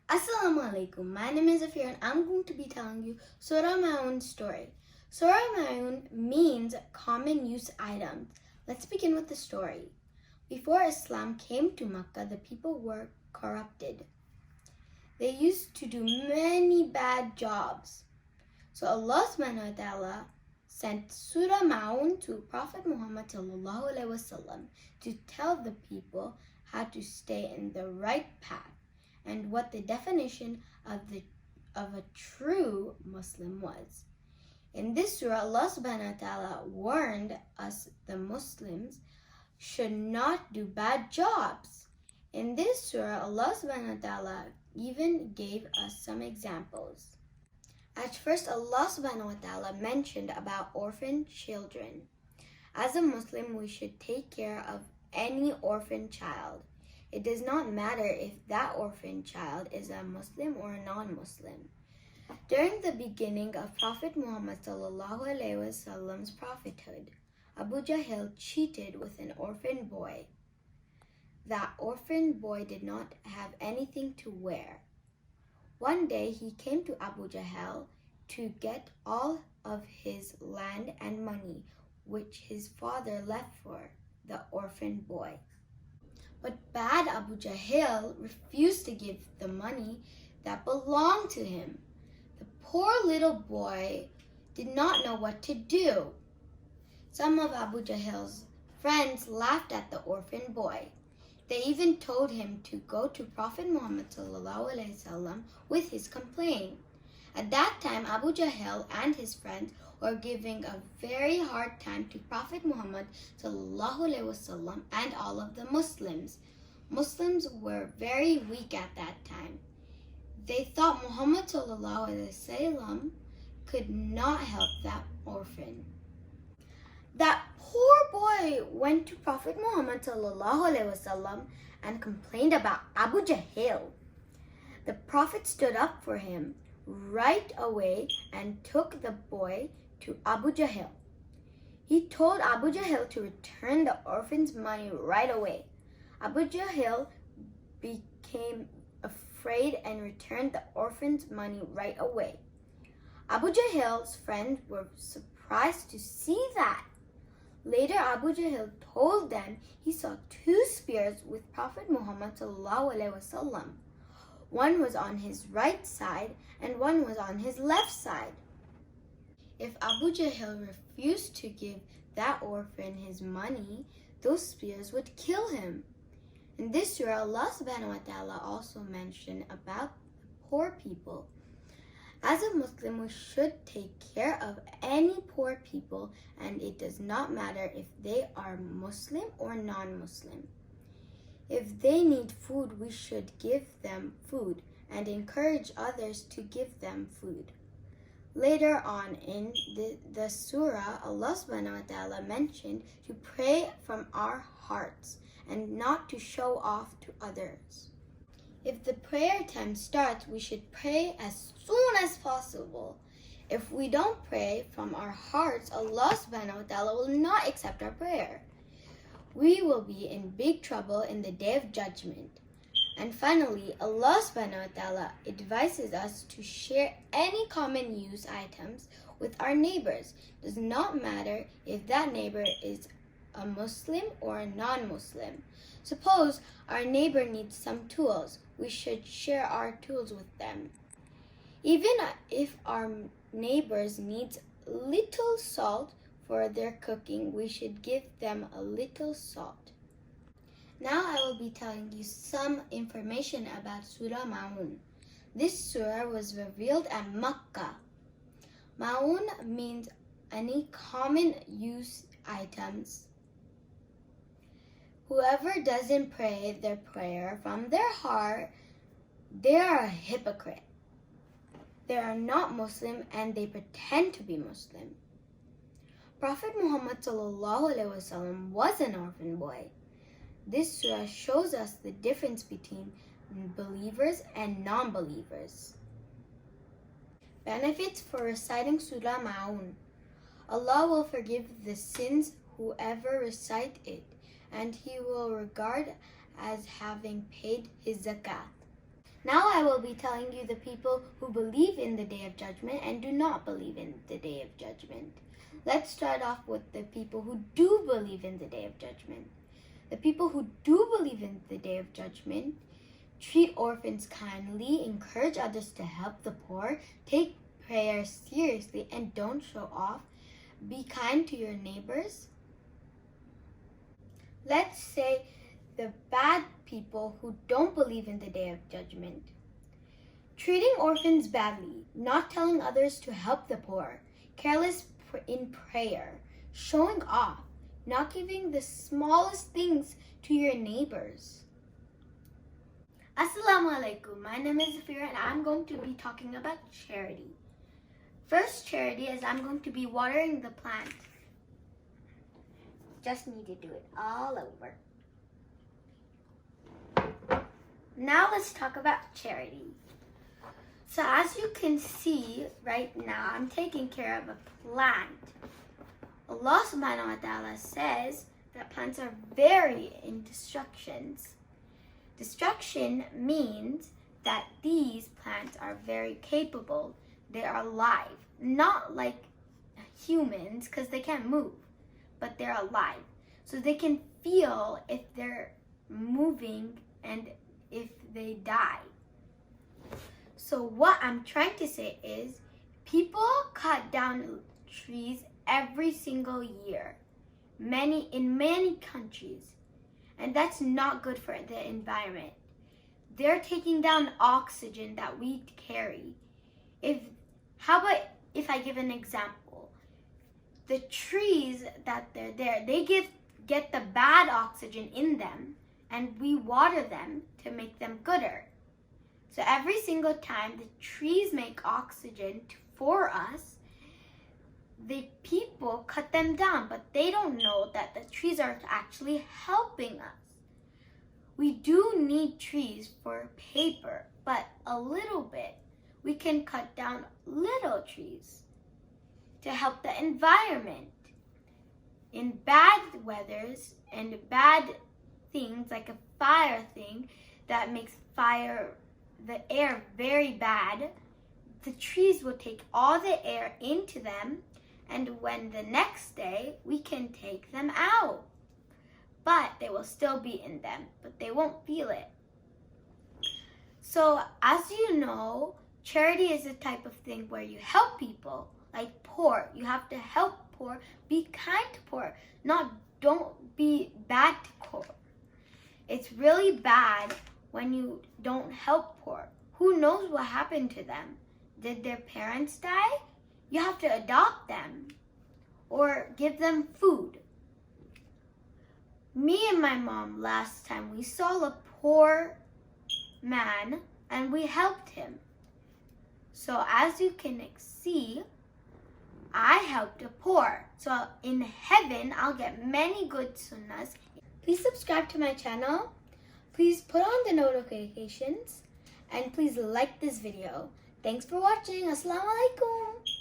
Assalamu alaikum. My name is Zafirah and I'm going to be telling you Surah Maun story. Surah Maun means common use items. Let's begin with the story. Before Islam came to Makkah, the people were corrupted. They used to do many bad jobs. So Allah subhanahu wa ta'ala sent Surah Maun to Prophet Muhammad sallallahu alaihi wasallam to tell the people how to stay in the right path and what the definition of a true Muslim was. In this surah, Allah subhanahu wa ta'ala warned us, the Muslims, should not do bad jobs. In this surah, Allah subhanahu wa ta'ala even gave us some examples. At first, Allah subhanahu wa ta'ala mentioned about orphan children. As a Muslim, we should take care of any orphan child. It does not matter if that orphan child is a Muslim or a non-Muslim. During the beginning of Prophet Muhammad sallallahu alaihi wasallam's prophethood, Abu Jahl cheated with an orphan boy. That orphan boy did not have anything to wear. One day he came to Abu Jahl to get all of his land and money which his father left for the orphan boy. But bad Abu Jahl refused to give the money that belonged to him. The poor little boy did not know what to do. Some of Abu Jahl's friends laughed at the orphan boy. They even told him to go to Prophet Muhammad ﷺ with his complaint. At that time, Abu Jahl and his friends were giving a very hard time to Prophet Muhammad ﷺ and all of the Muslims. Muslims were very weak at that time. They thought Muhammad ﷺ could not help that orphan. That poor boy went to Prophet Muhammad ﷺ and complained about Abu Jahl. The Prophet stood up for him right away and took the boy to Abu Jahl. He told Abu Jahl to return the orphan's money right away. Abu Jahl became afraid and returned the orphan's money right away. Abu Jahl's friends were surprised to see that. Later, Abu Jahl told them he saw two spears with Prophet Muhammad ﷺ. One was on his right side and one was on his left side. If Abu Jahl refused to give that orphan his money, those spears would kill him. In this surah, Allah subhanahu wa ta'ala also mentioned about the poor people. As a Muslim, we should take care of any poor people, and it does not matter if they are Muslim or non-Muslim. If they need food, we should give them food and encourage others to give them food. Later on in the surah, Allah subhanahu wa ta'ala mentioned to pray from our hearts and not to show off to others. If the prayer time starts, we should pray as soon as possible. If we don't pray from our hearts, Allah subhanahu wa ta'ala will not accept our prayer. We will be in big trouble in the day of judgment. And finally, Allah subhanahu wa ta'ala advises us to share any common use items with our neighbors. It does not matter if that neighbor is a Muslim or a non-Muslim. Suppose our neighbor needs some tools. We should share our tools with them. Even if our neighbors needs little salt for their cooking, we should give them a little salt. Now I will be telling you some information about Surah Maun. This surah was revealed at Makkah. Maun means any common use items. Whoever doesn't pray their prayer from their heart, they are a hypocrite. They are not Muslim and they pretend to be Muslim. Prophet Muhammad ﷺ was an orphan boy. This surah shows us the difference between believers and non-believers. Benefits for reciting Surah Maun. Allah will forgive the sins whoever recite it, and He will regard as having paid his zakat. Now I will be telling you the people who believe in the Day of Judgment and do not believe in the Day of Judgment. Let's start off with the people who do believe in the Day of Judgment. The people who do believe in the Day of Judgment treat orphans kindly, encourage others to help the poor, take prayer seriously, and don't show off. Be kind to your neighbors. Let's say the bad people who don't believe in the Day of Judgment. Treating orphans badly, not telling others to help the poor, careless in prayer, showing off, not giving the smallest things to your neighbors. Assalamu alaikum. My name is Zafirah and I'm going to be talking about charity. First charity is I'm going to be watering the plant. Just need to do it all over. Now let's talk about charity. So as you can see right now, I'm taking care of a plant. Allah subhanahu wa ta'ala says that plants are very in destructions. Destruction means that these plants are very capable. They are alive. Not like humans because they can't move, but they're alive. So they can feel if they're moving and if they die. So what I'm trying to say is people cut down trees every single year, in many countries, and that's not good for the environment. They're taking down oxygen that we carry. How about if I give an example? The trees that they're there, they get the bad oxygen in them, and we water them to make them gooder. So every single time the trees make oxygen for us, the people cut them down, but they don't know that the trees are actually helping us. We do need trees for paper, but a little bit. We can cut down little trees to help the environment. In bad weathers and bad things like a fire thing that makes the air very bad, the trees will take all the air into them, and when the next day we can take them out. But they will still be in them, but they won't feel it. So as you know, charity is a type of thing where you help people, like poor. You have to help poor, be kind to poor, don't be bad to poor. It's really bad when you don't help poor. Who knows what happened to them? Did their parents die? You have to adopt them or give them food. Me and my mom last time, we saw a poor man and we helped him. So as you can see, I helped the poor. So in heaven, I'll get many good sunnahs. Please subscribe to my channel. Please put on the notifications. And please like this video. Thanks for watching. Assalamu alaikum.